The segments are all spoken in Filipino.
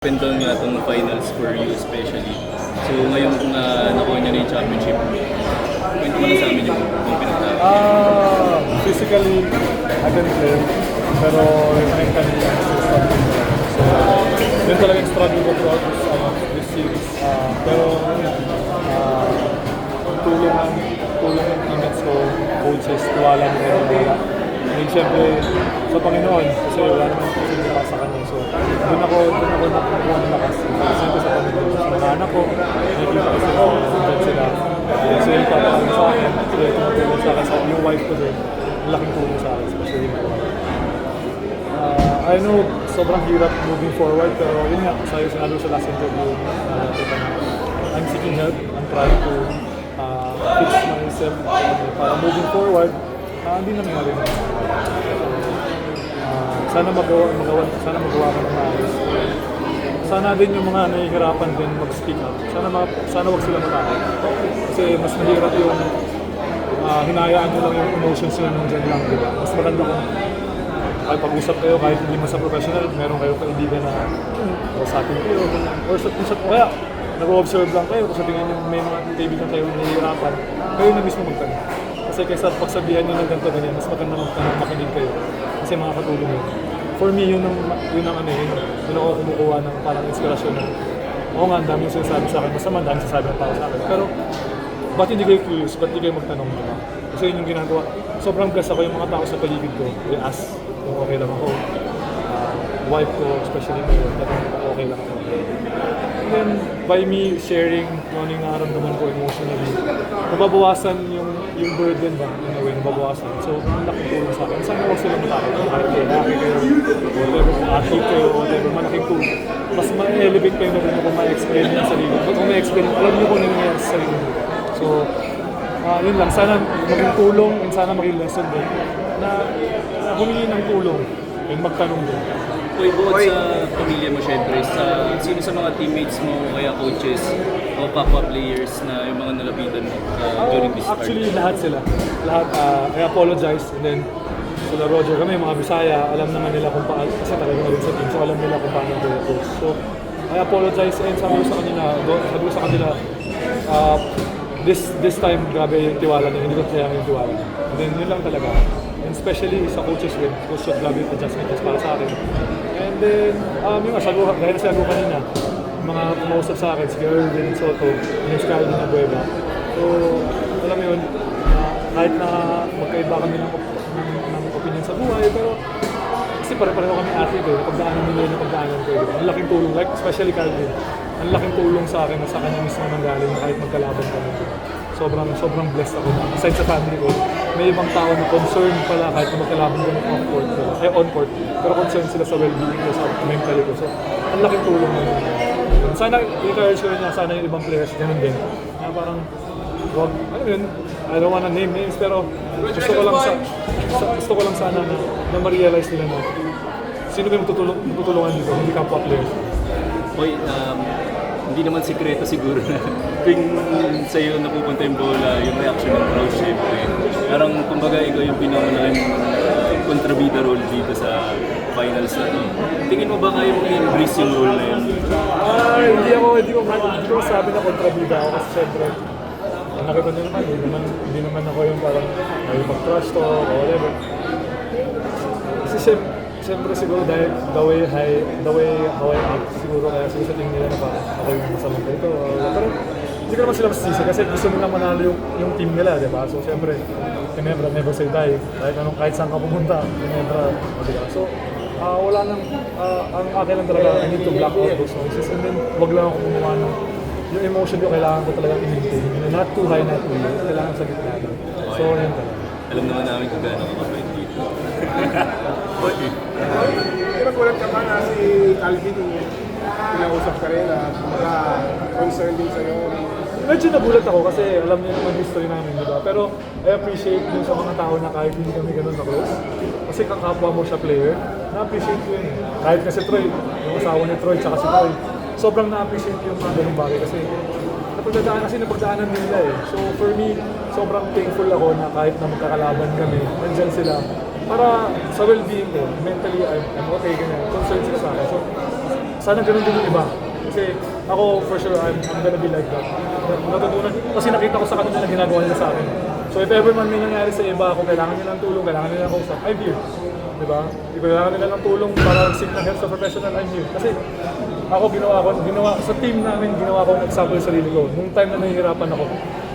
Pinto nga itong finals for you especially. So ngayon kung nakuha niya na yung championship, kwento mo na sa amin yung pinagdaan. Physically, I can play. Pero mentally, I'm still struggling. So, yun talagang struggle ko throughout this series. Pero, tulong ng teammates ko, coaches, tiwala nila nila. And syempre, sa Panginoon, kasi wala naman kasi nila sa kanya. So, doon ako nakukuha ng lakas. Siyempre sa Panginoon, sa mga anak ko, nakikita ko sila, nandyan sila. So, yung papalala sa akin, sila yung tumutulong sa akin, sa yung wife ko din, laking tulong sa akin, especially my wife. I know, sobrang hirap moving forward, pero yun nga, sinabi ko sa last interview, I'm seeking help, I'm trying to fix myself para moving forward, hindi na nangyari na. Sana magawa ko ng maayos. Sana din yung mga nahihirapan din mag-speak up. Sana wag sila matakot. Kasi mas mahirap yung hinayaan nyo lang yung emotions nyo nung dyan lang, diba? Mas maganda kung kahit pag-usap kayo, kahit hindi mo sa professional, meron kayo kaibigan na kausapin kayo. Or kaya nag-observe lang kayo, kung sa tingin nyo may mga kaibigan kayo nahihirapan, kayo na mismo magtanong. Kasi kaysa pagsabihan nyo ng ganito ganyan, mas maganda magtanong, makinig kayo. Kasi mga katulong yun. For me, yun ang ako kumukuha ng parang inspirasyon na oo nga, ang dami yung sinasabi sa akin, masama, ang dami sinasabi ng tao sa akin. Pero, ba't hindi kayo curious? Ba't hindi kayo magtanong, diba? Kasi yun yung ginagawa. Sobrang blessed ako yung mga tao sa paligid ko. They ask kung okay lang ako. Wife ko, especially my wife, okay lang ako. And then, by me sharing kung ano yung nararamdaman ko emotionally, nababawasan yung burden ba, in a way, nababawasan. So, ang laking tulong sa akin. Sana huwag sila matakot. Kahit kayo, whatever, kung athlete kayo, whatever, malaking tulong. Mas ma-elevate kayo na rin kung ma-explain niya sa sarili. Kung ma-explain, alam niyo kung ano nangyayari sa sarili mo. So, yun lang. Sana maging tulong and sana maging lesson din na humingi ng tulong and magtanong din. Uy, bukod sa pamilya mo syempre, sino sa mga teammates mo, kaya coaches, o pop-up players na yung mga nalapitan mo during this part? Actually, lahat sila. Lahat, I apologize. And then, sila Roger, kami mga Bisaya, alam naman nila kung paano, kasi talaga na rin sa team, so alam nila kung paano kayo coach. So, I apologize and sabi ko sa kanila, this time, grabe yung tiwala niya, hindi ko sayang yung tiwala niya. And then, yun lang talaga. And especially sa coaches with Coach Shot, grabe yung adjustment para sa akin. And then, yung gaya na sabi ko kanina, mga kumausap sa akin, si Erwin Soto, yung Scarlett na Bueva. So, alam mo yun, kahit na magkaiba kami ng opinion sa buhay, pero kasi pare-pareho kami athlete eh, napagdaanan nila yung napagdaanan ko. Ang laking tulong, like especially Calvin, ang laking tulong sa akin na sa kanya mismo nanggaling kahit magkalaban kami. Sobrang blessed ako na. Aside sa family ko, may ibang tao na concerned pala kahit na magkalaban kami on court. Pero concerned sila sa well-being ko, sa mentally ko. So, ang laking tulong na yun. Sana, i-encourage ko rin niya, sana yung ibang players, ganun din. Na parang, wag, alam yun, I don't wanna name names, pero gusto ko lang sana na ma-realize nila na sino ba yung tutulungan dito, hindi kapwa players. Uy, hindi naman sikreto siguro na tuwing sa'yo napupunta yung bola, yung reaction ng crowd syempre. Parang kumbaga ikaw yung pinamalaking kontrabida role dito sa finals na ito. Tingin mo ba kaya mo i-embrace yung role na yun? Hindi ko masabi na kontrabida ako kasi syempre nakita nyo naman, hindi naman ako yung parang may mag-trash talk o whatever. Kasi siyempre siguro dahil the way how I act, siguro kaya siguro sa tingin nila na parang ako yung masamang dito. Pero hindi ko naman sila masisisi kasi gusto nila manalo yung team nila, di ba? So siyempre, Ginebra, never say die. Kahit saan ka pumunta, Ginebra, di ba? So, wala nang, ang akin lang talaga, I need to block out those noises and then wag lang ako gumawa ng yung emotion ko kailangan ko talagang i-maintain. Not too high, not too low. Kailangan sa gitna lang. So, yun talaga. Alam naman namin kung gaano ka kapait dito. Nagulat ka ba na si Calvin yung pinausap ka rin at mga concern din sa'yo? Medyo nagulat ako kasi alam niyo naman history namin, di ba? Pero I appreciate yung sa mga tao na kahit hindi kami ganun na-close. Kasi kakapwa mo siya player, na-appreciate ko yun. Kahit kasi Troy, yung asawa ni Troy tsaka si Troy, sobrang na-appreciate yung mga ganung bagay kasi napagdaanan nila eh. So for me, sobrang thankful ako na kahit na magkakalaban kami, nandyan sila para sa well-being ko, mentally I'm okay, ganyan, concerned sila sa akin. So sana ganun din yung iba. Kasi ako, for sure, I'm gonna be like that. Natutunan, kasi nakita ko sa kanila na ginagawa nila sa akin. So if ever man may nangyari sa iba, kung kailangan nila ng tulong, kailangan nila ng kausap, I'm here. Diba? If kailangan nila ng tulong para seek ng help sa professional, I'm here. Kasi ako, ginawa sa team namin, ginawa ko nag-sample sa sarili ko. Nung time na nahihirapan ako,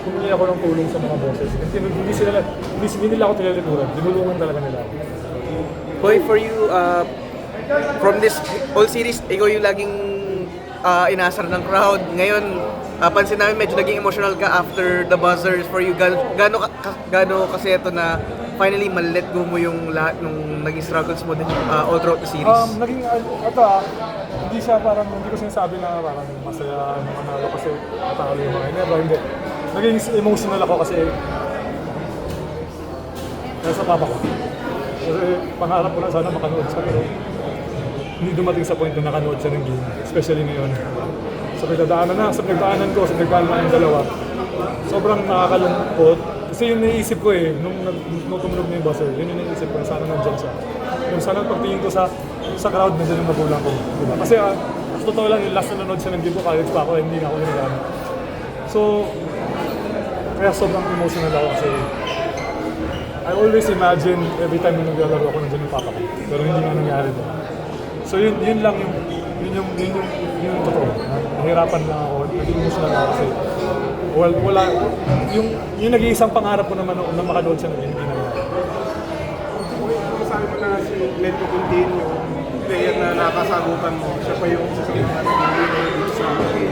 humingi ako ng tulong sa mga bosses. Hindi nila ako tinalikuran, dinulungan talaga nila ako. Boy, for you, from this whole series, ikaw yung laging inasar ng crowd. Ngayon, pansin namin medyo naging emotional ka after the buzzers. For you, gaano kasi ito na finally ma-let go mo yung lahat nung naging struggles mo din all throughout the series? Hindi siya parang, hindi ko sinasabi na parang masaya nung manalo kasi natalo yung mga never, hindi. Naging emotional ako kasi dahil sa papa ko. Kasi pangarap ko na sana makanood siya pero hindi dumating sa point na nakanood siya ng game, especially ngayon. Sa pinagdaanan ko, sa pinagdaanan ng dalawa, sobrang nakakalungkot. Kasi yung naisip ko nung tumunog na yung buzzer, yun yung naisip ko, sana nandyan siya. Yung sana pagtingin ko sa crowd, nandyan yung magulang ko. Diba? Kasi totoo lang, yung last na nanood siya ng game ko, college pa ako, hindi na ako nagano. So, kaya sobrang emotional ako kasi I always imagine every time na naglalaro ako, nandyan yung papa ko. Pero hindi nga nangyari doon. So yun lang yung totoo. Nahirapan lang ako, naging emotional ako kasi wala, yung nag-iisang pangarap ko naman na makanood siya na hindi nangyari. Sabi mo na si Glenn Cocontin, yung player na nakasagutan mo, siya pa yung sasagutan mo dito sa akin.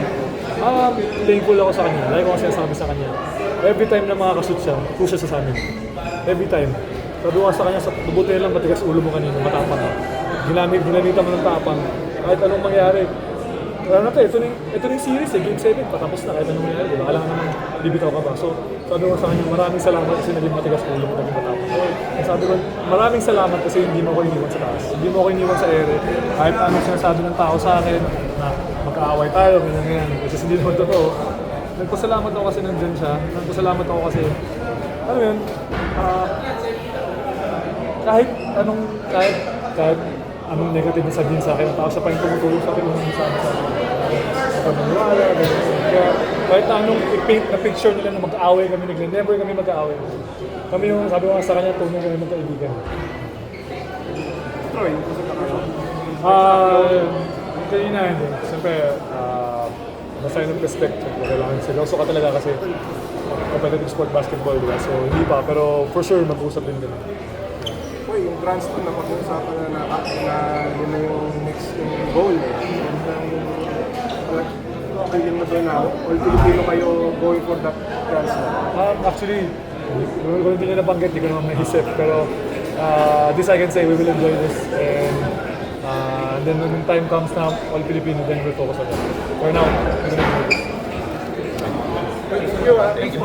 Thankful ako sa kanya. Lagi ko kasi sinasabi sa kanya. Every time na makakashoot siya, push siya sa amin. Every time. Sabi ko sa kanya, bubuti lang matigas ulo mo kanina, matapang ka. Ginamita mo ng tapang. Kahit anong mangyari. Kaya na ito na yung series Game 7, patapos na kahit anong mangyari. Diba? Kailangan naman bibitaw ka ba. So sabi ko sa kanya, maraming salamat kasi naging matigas ulo mo, naging matapang. Sabi ko, maraming salamat kasi hindi mo ako iniwan sa taas. Hindi mo ako iniwan sa ere. Kahit anong sinasabi ng tao sa akin, na magkaaway tayo, ganyan. Kasi hindi naman totoo. Nagpasalamat ako kasi nandyan siya. Nagpasalamat ako kasi, ano yun, kahit anong negative na sabihin sa akin, tao siya pa yung tumutulong sa akin nung sabi sa akin. Pagmamala, kaya kahit anong i-paint na picture nila na mag-aaway kami, never kami mag-aaway. Kami yung sabi ko nga sa kanya, tunay kami magkaibigan. Troy, kasi ka kayo. Kanina hindi. Siyempre, sign of respect. Kailangan seryoso ka talaga kasi competitive sport basketball, diba? So hindi pa, pero for sure mag-usap din kami. Uy, yung Grandstone na pag-uusapan na yun na yung next goal. Feeling mo doon na all Filipino kayo going for that Grandstone. Actually, kung hindi nyo nabanggit, hindi ko naman maisip. Pero this I can say, we will enjoy this. And then when time comes na all Filipino, then we'll focus on that. For now, we're gonna enjoy this. Thank you.